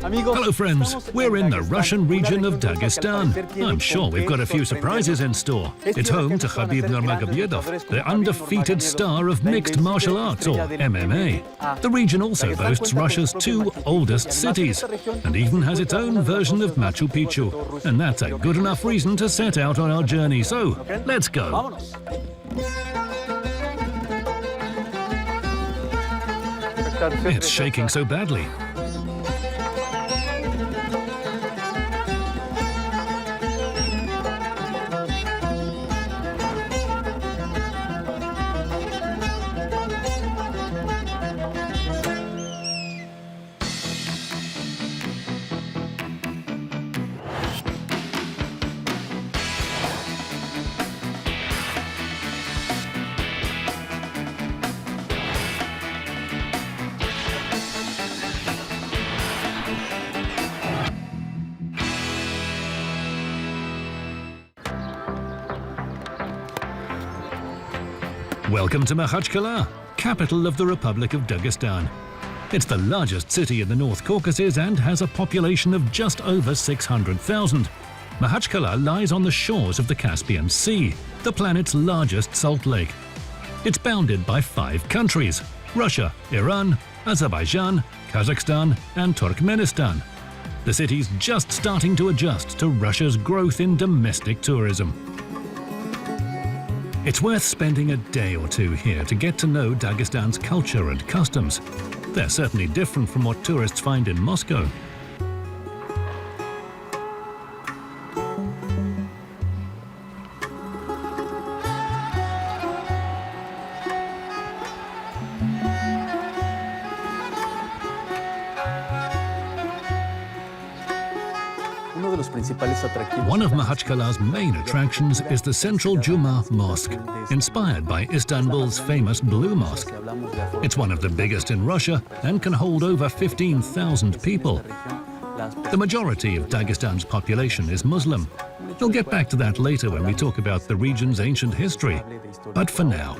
Hello friends, we're in the Russian region of Dagestan. I'm sure we've got a few surprises in store. It's home to Khabib Nurmagomedov, the undefeated star of mixed martial arts, or MMA. The region also boasts Russia's two oldest cities, and even has its own version of Machu Picchu. And that's a good enough reason to set out on our journey, so let's go. It's shaking so badly. Welcome to Makhachkala, capital of the Republic of Dagestan. It's the largest city in the North Caucasus and has a population of just over 600,000. Makhachkala lies on the shores of the Caspian Sea, the planet's largest salt lake. It's bounded by 5 countries: Russia, Iran, Azerbaijan, Kazakhstan and Turkmenistan. The city's just starting to adjust to Russia's growth in domestic tourism. It's worth spending a day or two here to get to know Dagestan's culture and customs. They're certainly different from what tourists find in Moscow. One of Makhachkala's main attractions is the central Juma Mosque, inspired by Istanbul's famous Blue Mosque. It's one of the biggest in Russia and can hold over 15,000 people. The majority of Dagestan's population is Muslim. We'll get back to that later when we talk about the region's ancient history. But for now,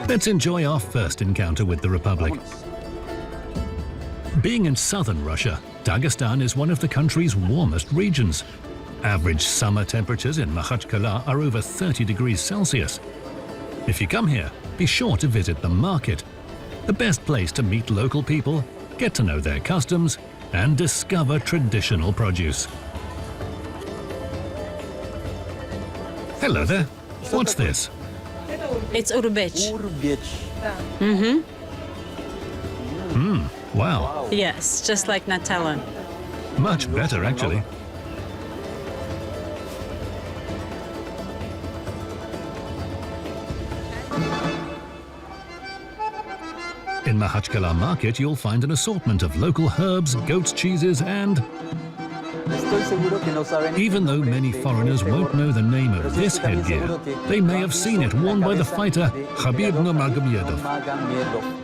let's enjoy our first encounter with the Republic. Being in southern Russia, Dagestan is one of the country's warmest regions. Average summer temperatures in Makhachkala are over 30 degrees Celsius. If you come here, be sure to visit the market, the best place to meet local people, get to know their customs, and discover traditional produce. Hello there. What's this? It's urbech. Wow. Yes, just like Nutella. Much better, actually. In Makhachkala market, you'll find an assortment of local herbs, goat's cheeses, and... Even though many foreigners won't know the name of this headgear, they may have seen it worn by the fighter Khabib Nurmagomedov.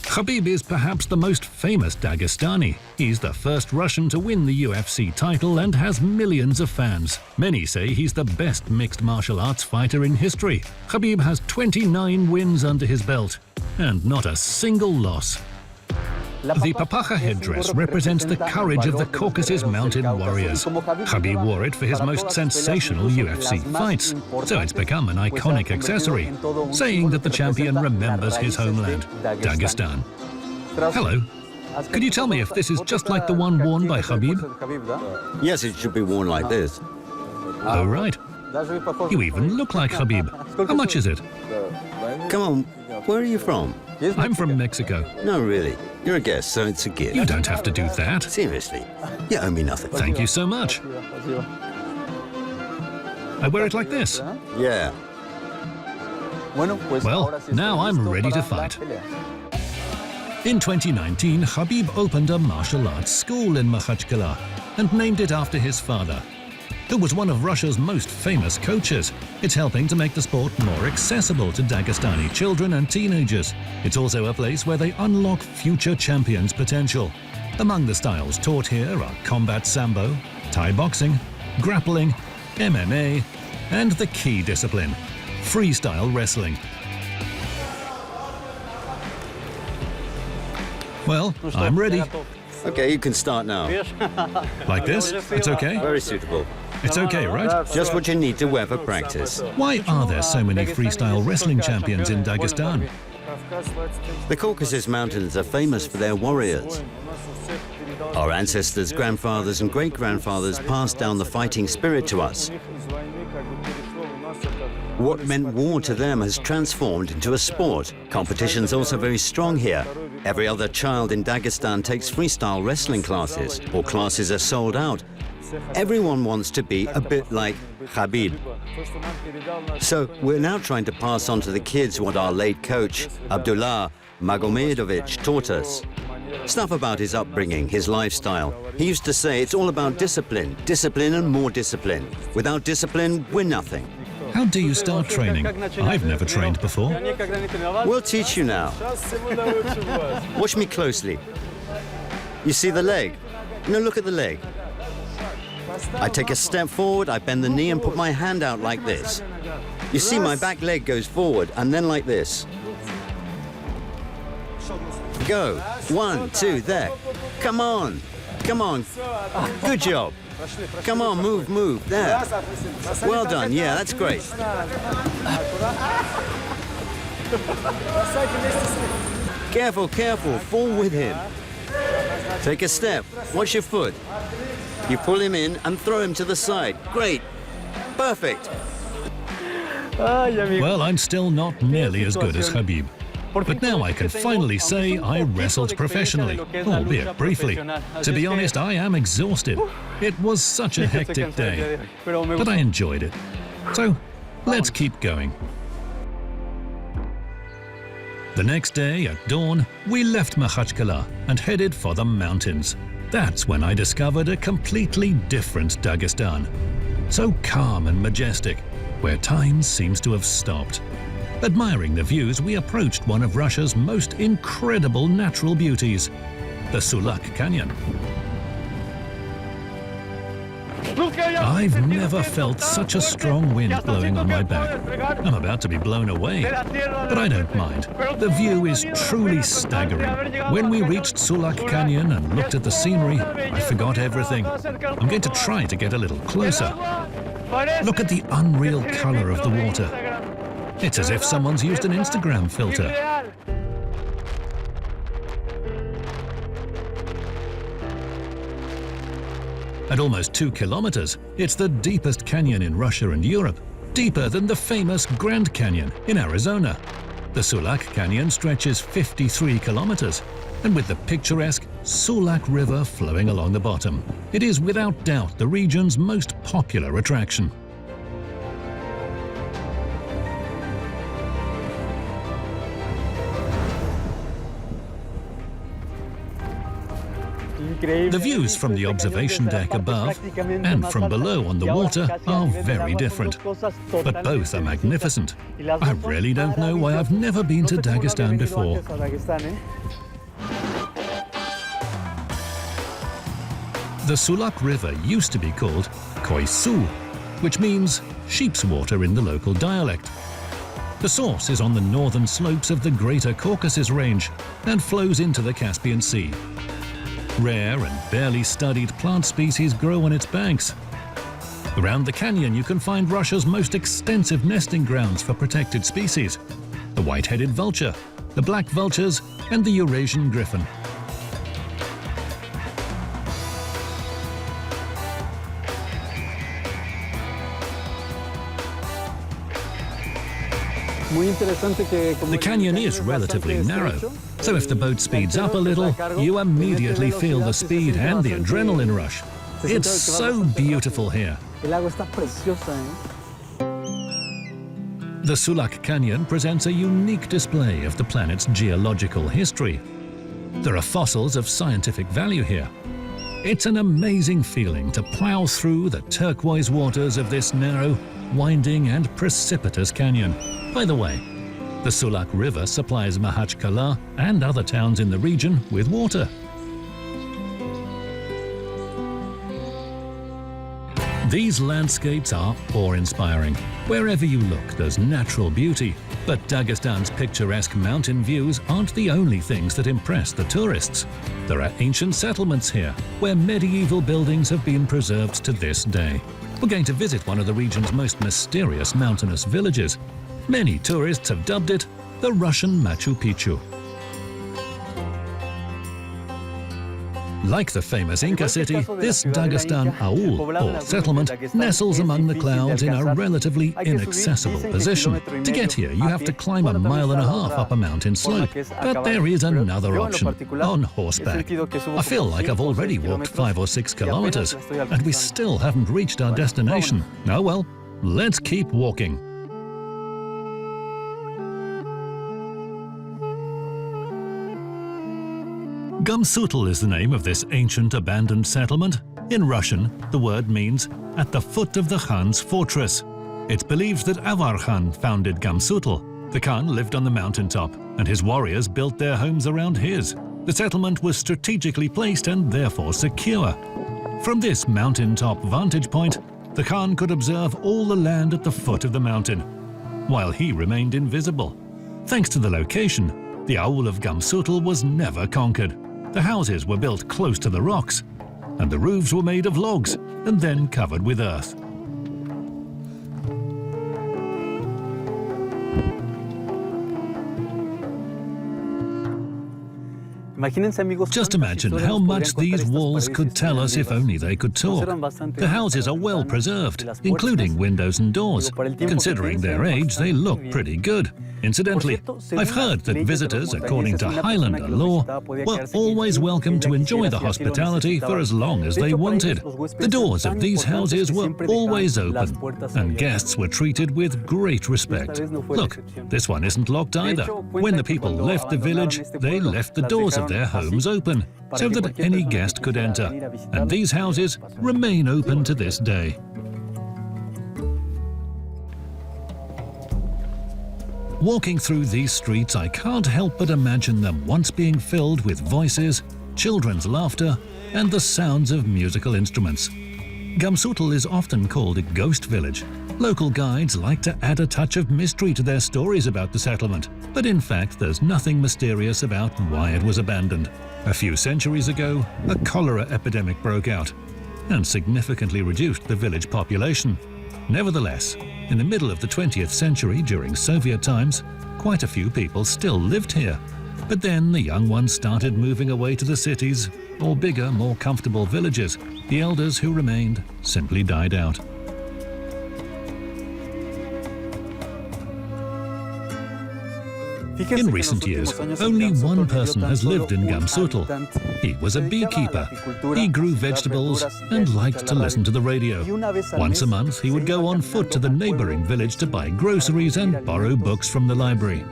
Khabib is perhaps the most famous Dagestani. He's the first Russian to win the UFC title and has millions of fans. Many say he's the best mixed martial arts fighter in history. Khabib has 29 wins under his belt, and not a single loss. The papacha headdress represents the courage of the Caucasus mounted warriors. Khabib wore it for his most sensational UFC fights, so it's become an iconic accessory, saying that the champion remembers his homeland, Dagestan. Hello. Could you tell me if this is just like the one worn by Khabib? Yes, it should be worn like this. Oh, right. You even look like Khabib. How much is it? Come on, where are you from? I'm from Mexico. No, really. You're a guest, so it's a gift. You don't have to do that. Seriously, you owe me nothing. Thank you so much. I wear it like this. Yeah. Well, now I'm ready to fight. In 2019, Khabib opened a martial arts school in Makhachkala and named it after his father, who was one of Russia's most famous coaches. It's helping to make the sport more accessible to Dagestani children and teenagers. It's also a place where they unlock future champions' potential. Among the styles taught here are combat sambo, Thai boxing, grappling, MMA, and the key discipline, freestyle wrestling. Well, I'm ready. Okay, you can start now. Like this? It's okay? Very suitable. It's okay, right? Just what you need to wear for practice. Why are there so many freestyle wrestling champions in Dagestan? The Caucasus Mountains are famous for their warriors. Our ancestors, grandfathers and great-grandfathers passed down the fighting spirit to us. What meant war to them has transformed into a sport. Competition's also very strong here. Every other child in Dagestan takes freestyle wrestling classes, or classes are sold out. Everyone wants to be a bit like Khabib. So we're now trying to pass on to the kids what our late coach, Abdullah Magomedovich, taught us. Stuff about his upbringing, his lifestyle. He used to say it's all about discipline, discipline and more discipline. Without discipline, we're nothing. How do you start training? I've never trained before. We'll teach you now. Watch me closely. You see the leg? Now look at the leg. I take a step forward, I bend the knee and put my hand out like this. You see my back leg goes forward and then like this. Go. 1, 2, there. Come on. Come on. Good job. Come on, move, move. There. Well done. Yeah, that's great. Careful, careful. Fall with him. Take a step. Watch your foot. You pull him in and throw him to the side. Great. Perfect. Well, I'm still not nearly as good as Khabib. But now I can finally say I wrestled professionally, albeit briefly. To be honest, I am exhausted. It was such a hectic day, but I enjoyed it. So, let's keep going. The next day, at dawn, we left Makhachkala and headed for the mountains. That's when I discovered a completely different Dagestan. So calm and majestic, where time seems to have stopped. Admiring the views, we approached one of Russia's most incredible natural beauties, the Sulak Canyon. I've never felt such a strong wind blowing on my back. I'm about to be blown away, but I don't mind. The view is truly staggering. When we reached Sulak Canyon and looked at the scenery, I forgot everything. I'm going to try to get a little closer. Look at the unreal color of the water. It's as if someone's used an Instagram filter. At almost 2 kilometers, it's the deepest canyon in Russia and Europe, deeper than the famous Grand Canyon in Arizona. The Sulak Canyon stretches 53 kilometers, and with the picturesque Sulak River flowing along the bottom, it is without doubt the region's most popular attraction. The views from the observation deck above and from below on the water are very different, but both are magnificent. I really don't know why I've never been to Dagestan before. The Sulak River used to be called Koisu, which means sheep's water in the local dialect. The source is on the northern slopes of the Greater Caucasus Range and flows into the Caspian Sea. Rare and barely studied plant species grow on its banks. Around the canyon you can find Russia's most extensive nesting grounds for protected species: the white-headed vulture, the black vultures, and the Eurasian griffon. The canyon is relatively narrow, so if the boat speeds up a little, you immediately feel the speed and the adrenaline rush. It's so beautiful here. The Sulak Canyon presents a unique display of the planet's geological history. There are fossils of scientific value here. It's an amazing feeling to plow through the turquoise waters of this narrow, winding and precipitous canyon. By the way, the Sulak River supplies Makhachkala and other towns in the region with water. These landscapes are awe-inspiring. Wherever you look, there's natural beauty, But Dagestan's picturesque mountain views aren't the only things that impress the tourists. There are ancient settlements here, where medieval buildings have been preserved to this day. We're going to visit one of the region's most mysterious mountainous villages. Many tourists have dubbed it the Russian Machu Picchu. Like the famous Inca city, this Dagestan Aul, or settlement, nestles among the clouds in a relatively inaccessible position. To get here, you have to climb 1.5 miles up a mountain slope. But there is another option, on horseback. I feel like I've already walked 5 or 6 kilometers, and we still haven't reached our destination. Oh well, let's keep walking. Gamsutl is the name of this ancient abandoned settlement. In Russian, the word means "at the foot of the Khan's fortress." It's believed that Avar Khan founded Gamsutl. The Khan lived on the mountaintop, and his warriors built their homes around his. The settlement was strategically placed and therefore secure. From this mountaintop vantage point, the Khan could observe all the land at the foot of the mountain, while he remained invisible. Thanks to the location, the Aul of Gamsutl was never conquered. The houses were built close to the rocks, and the roofs were made of logs and then covered with earth. Just imagine how much these walls could tell us if only they could talk. The houses are well preserved, including windows and doors. Considering their age, they look pretty good. Incidentally, I've heard that visitors, according to Highlander law, were always welcome to enjoy the hospitality for as long as they wanted. The doors of these houses were always open, and guests were treated with great respect. Look, this one isn't locked either. When the people left the village, they left the doors of their homes open, so that any guest could enter, and these houses remain open to this day. Walking through these streets, I can't help but imagine them once being filled with voices, children's laughter, and the sounds of musical instruments. Gamsutl is often called a ghost village. Local guides like to add a touch of mystery to their stories about the settlement, but in fact there's nothing mysterious about why it was abandoned. A few centuries ago, a cholera epidemic broke out and significantly reduced the village population. Nevertheless, in the middle of the 20th century, during Soviet times, quite a few people still lived here. But then the young ones started moving away to the cities, or bigger, more comfortable villages. The elders who remained simply died out. In recent years, only one person has lived in Gamsutl. He was a beekeeper. He grew vegetables and liked to listen to the radio. Once a month, he would go on foot to the neighboring village to buy groceries and borrow books from the library.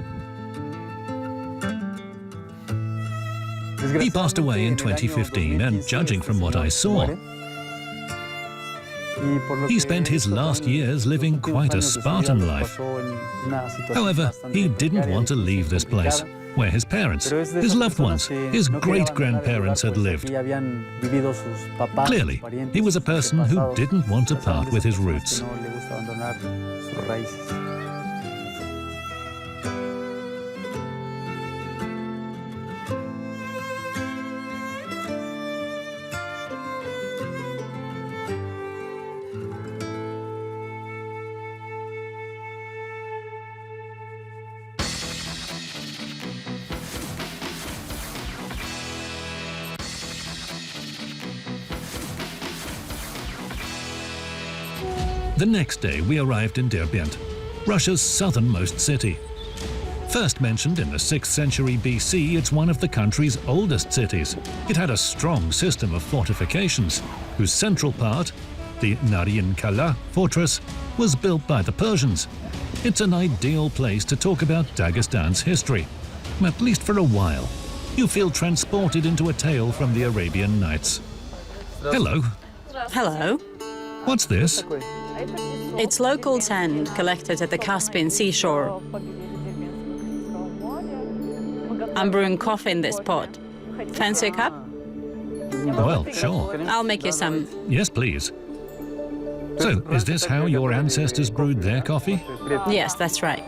He passed away in 2015, and judging from what I saw, he spent his last years living quite a Spartan life. However, he didn't want to leave this place, where his parents, his loved ones, his great-grandparents had lived. Clearly, he was a person who didn't want to part with his roots. The next day we arrived in Derbent, Russia's southernmost city. First mentioned in the 6th century BC, it's one of the country's oldest cities. It had a strong system of fortifications, whose central part, the Naryn Kala fortress, was built by the Persians. It's an ideal place to talk about Dagestan's history, at least for a while. You feel transported into a tale from the Arabian Nights. Hello. Hello. What's this? It's local sand collected at the Caspian seashore. I'm brewing coffee in this pot. Fancy a cup? Well, sure. I'll make you some. Yes, please. So, is this how your ancestors brewed their coffee? Yes, that's right.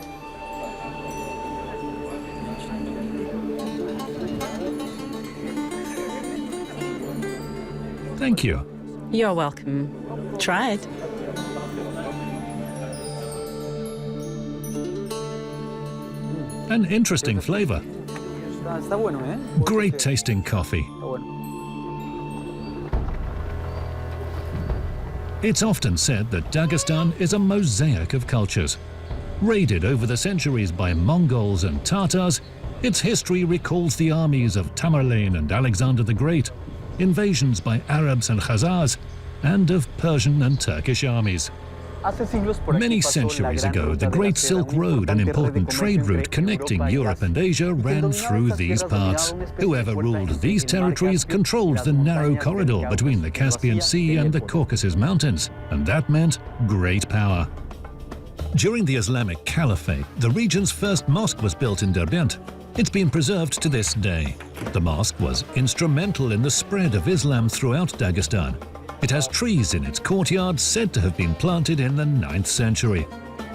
Thank you. You're welcome. Try it. An interesting flavor. Está bueno, ¿eh? Great tasting coffee. Está bueno. It's often said that Dagestan is a mosaic of cultures. Raided over the centuries by Mongols and Tatars, its history recalls the armies of Tamerlane and Alexander the Great, invasions by Arabs and Khazars, and of Persian and Turkish armies. Many centuries ago, the Great Silk Road, an important trade route connecting Europe and Asia, ran through these parts. Whoever ruled these territories controlled the narrow corridor between the Caspian Sea and the Caucasus Mountains, and that meant great power. During the Islamic Caliphate, the region's first mosque was built in Derbent. It's been preserved to this day. The mosque was instrumental in the spread of Islam throughout Dagestan. It has trees in its courtyard said to have been planted in the 9th century.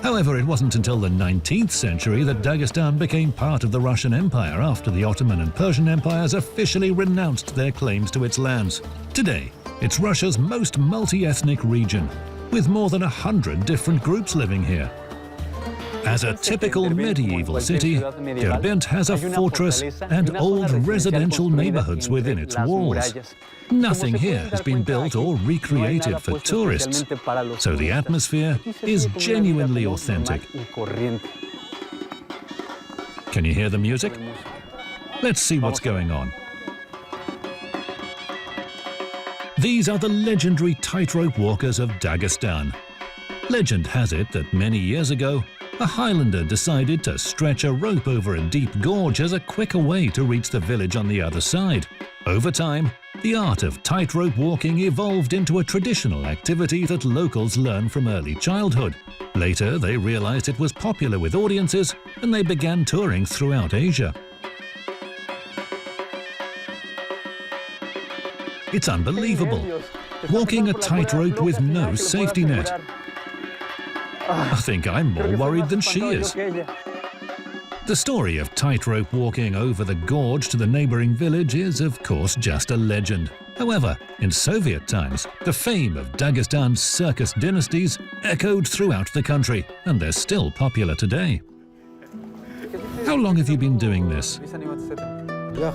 However, it wasn't until the 19th century that Dagestan became part of the Russian Empire after the Ottoman and Persian empires officially renounced their claims to its lands. Today, it's Russia's most multi-ethnic region, with more than 100 different groups living here. As a typical medieval city, Derbent has a fortress and old residential neighborhoods within its walls. Nothing here has been built or recreated for tourists, so the atmosphere is genuinely authentic. Can you hear the music? Let's see what's going on. These are the legendary tightrope walkers of Dagestan. Legend has it that many years ago, a Highlander decided to stretch a rope over a deep gorge as a quicker way to reach the village on the other side. Over time, the art of tightrope walking evolved into a traditional activity that locals learn from early childhood. Later, they realized it was popular with audiences, and they began touring throughout Asia. It's unbelievable. Walking a tightrope with no safety net. I think I'm more worried than she is. The story of tightrope walking over the gorge to the neighboring village is, of course, just a legend. However, in Soviet times, the fame of Dagestan's circus dynasties echoed throughout the country, and they're still popular today. How long have you been doing this?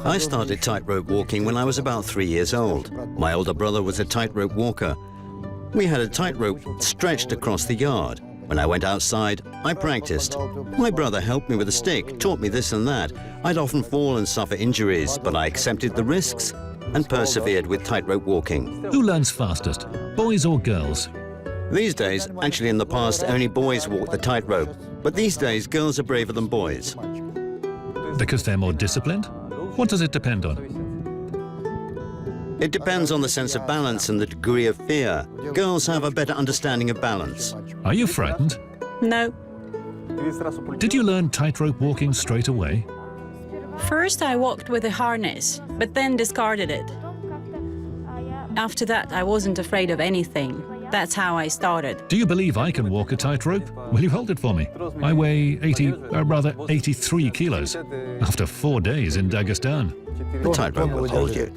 I started tightrope walking when I was about 3 years old. My older brother was a tightrope walker. We had a tightrope stretched across the yard. When I went outside, I practiced. My brother helped me with a stick, taught me this and that. I'd often fall and suffer injuries, but I accepted the risks and persevered with tightrope walking. Who learns fastest, boys or girls? These days, actually in the past, only boys walk the tightrope. But these days, girls are braver than boys. Because they're more disciplined? What does it depend on? It depends on the sense of balance and the degree of fear. Girls have a better understanding of balance. Are you frightened? No. Did you learn tightrope walking straight away? First, I walked with a harness, but then discarded it. After that, I wasn't afraid of anything. That's how I started. Do you believe I can walk a tightrope? Will you hold it for me? I weigh 83 kilos after 4 days in Dagestan. The tightrope will hold you.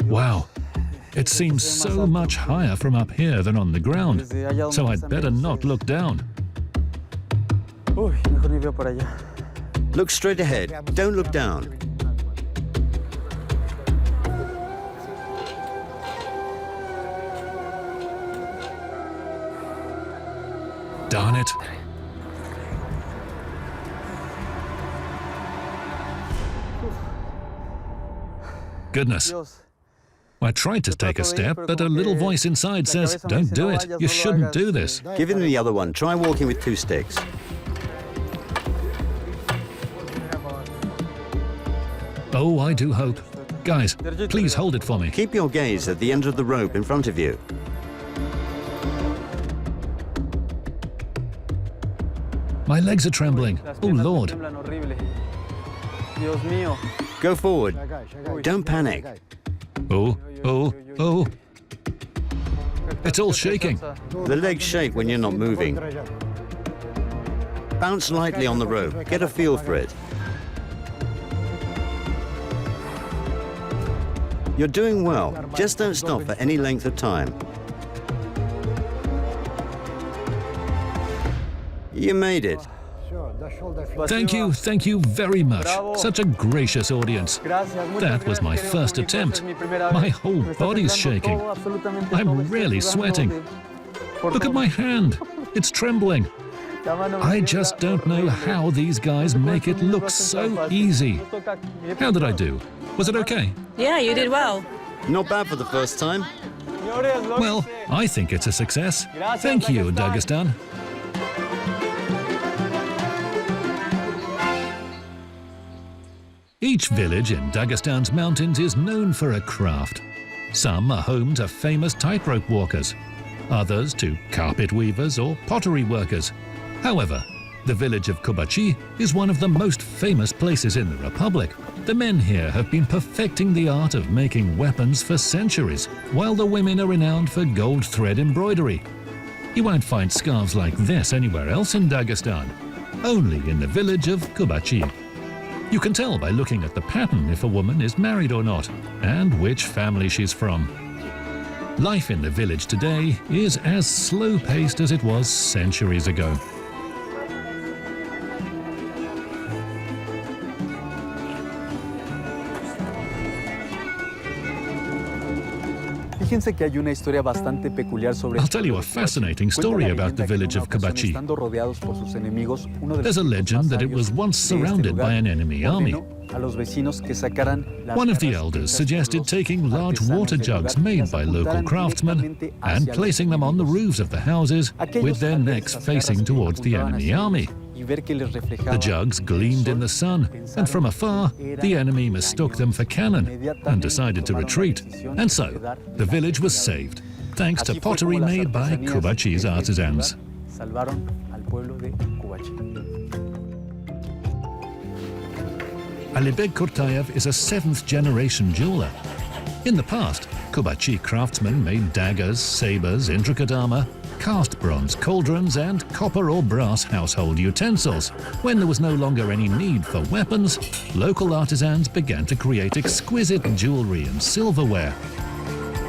Wow, it seems so much higher from up here than on the ground, so I'd better not look down. Look straight ahead, don't look down. Darn it. Goodness. I tried to take a step, but a little voice inside says, don't do it, you shouldn't do this. Give him the other one. Try walking with 2 sticks. Oh, I do hope. Guys, please hold it for me. Keep your gaze at the end of the rope in front of you. My legs are trembling. Oh, Lord. Go forward. Don't panic. Oh, oh, oh. It's all shaking. The legs shake when you're not moving. Bounce lightly on the rope. Get a feel for it. You're doing well. Just don't stop for any length of time. You made it. Thank you very much. Such a gracious audience. That was my first attempt. My whole body's shaking. I'm really sweating. Look at my hand. It's trembling. I just don't know how these guys make it look so easy. How did I do? Was it okay? Yeah, you did well. Not bad for the first time. Well, I think it's a success. Thank you, Dagestan. Each village in Dagestan's mountains is known for a craft. Some are home to famous tightrope walkers, others to carpet weavers or pottery workers. However, the village of Kubachi is one of the most famous places in the Republic. The men here have been perfecting the art of making weapons for centuries, while the women are renowned for gold thread embroidery. You won't find scarves like this anywhere else in Dagestan, only in the village of Kubachi. You can tell by looking at the pattern if a woman is married or not, and which family she's from. Life in the village today is as slow-paced as it was centuries ago. Fíjense que hay una historia bastante peculiar sobre. I'll tell you a fascinating story about the village of Kubachi. There's a legend that it was once surrounded by an enemy army. One of the elders suggested taking large water jugs made by local craftsmen and placing them on the roofs of the houses with their necks facing towards the enemy army. The jugs gleamed in the sun, and from afar, the enemy mistook them for cannon and decided to retreat. And so, the village was saved, thanks to pottery made by Kubachi's artisans. Alibeg Kurtayev is a 7th-generation jeweler. In the past, Kubachi craftsmen made daggers, sabers, intricate armor, cast bronze cauldrons, and copper or brass household utensils. When there was no longer any need for weapons, local artisans began to create exquisite jewelry and silverware.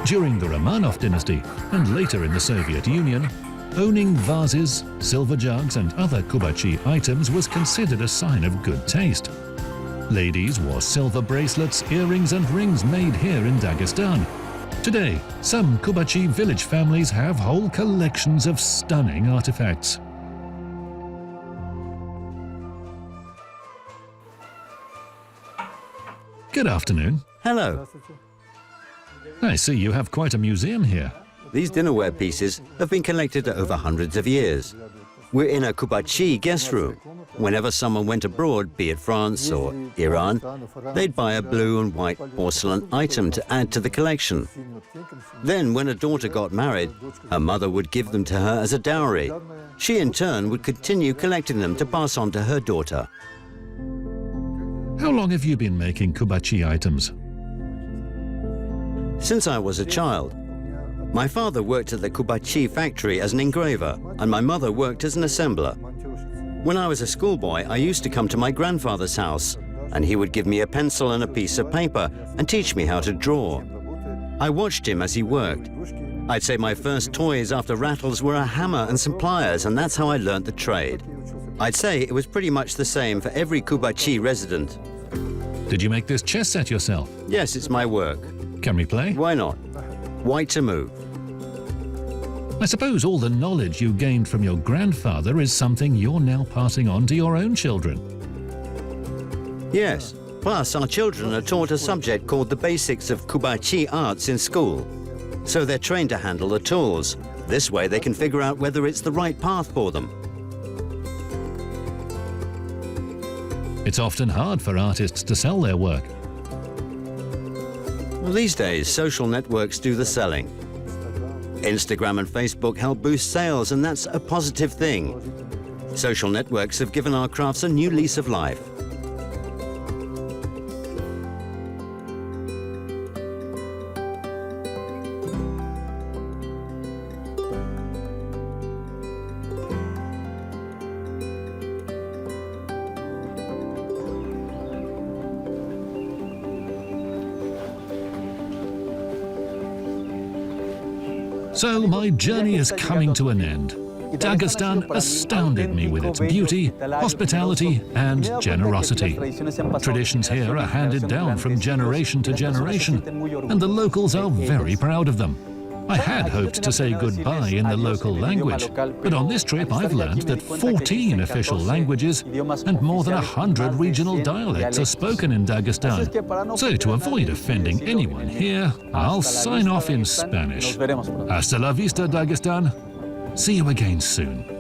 During the Romanov dynasty, and later in the Soviet Union, owning vases, silver jugs, and other Kubachi items was considered a sign of good taste. Ladies wore silver bracelets, earrings, and rings made here in Dagestan. Today, some Kubachi village families have whole collections of stunning artifacts. Good afternoon. Hello. I see you have quite a museum here. These dinnerware pieces have been collected over hundreds of years. We're in a Kubachi guest room. Whenever someone went abroad, be it France or Iran, they'd buy a blue and white porcelain item to add to the collection. Then, when a daughter got married, her mother would give them to her as a dowry. She, in turn, would continue collecting them to pass on to her daughter. How long have you been making Kubachi items? Since I was a child. My father worked at the Kubachi factory as an engraver, and my mother worked as an assembler. When I was a schoolboy, I used to come to my grandfather's house, and he would give me a pencil and a piece of paper and teach me how to draw. I watched him as he worked. I'd say my first toys after rattles were a hammer and some pliers, and that's how I learnt the trade. I'd say it was pretty much the same for every Kubachi resident. Did you make this chess set yourself? Yes, it's my work. Can we play? Why not? Why to move? I suppose all the knowledge you gained from your grandfather is something you're now passing on to your own children. Yes. Plus, our children are taught a subject called the basics of Kubachi arts in school. So they're trained to handle the tools. This way they can figure out whether it's the right path for them. It's often hard for artists to sell their work. Well, these days, social networks do the selling. Instagram and Facebook help boost sales, and that's a positive thing. Social networks have given our crafts a new lease of life. So my journey is coming to an end. Dagestan astounded me with its beauty, hospitality, and generosity. Traditions here are handed down from generation to generation, and the locals are very proud of them. I had hoped to say goodbye in the local language, but on this trip I've learned that 14 official languages and more than 100 regional dialects are spoken in Dagestan. So to avoid offending anyone here, I'll sign off in Spanish. Hasta la vista, Dagestan. See you again soon.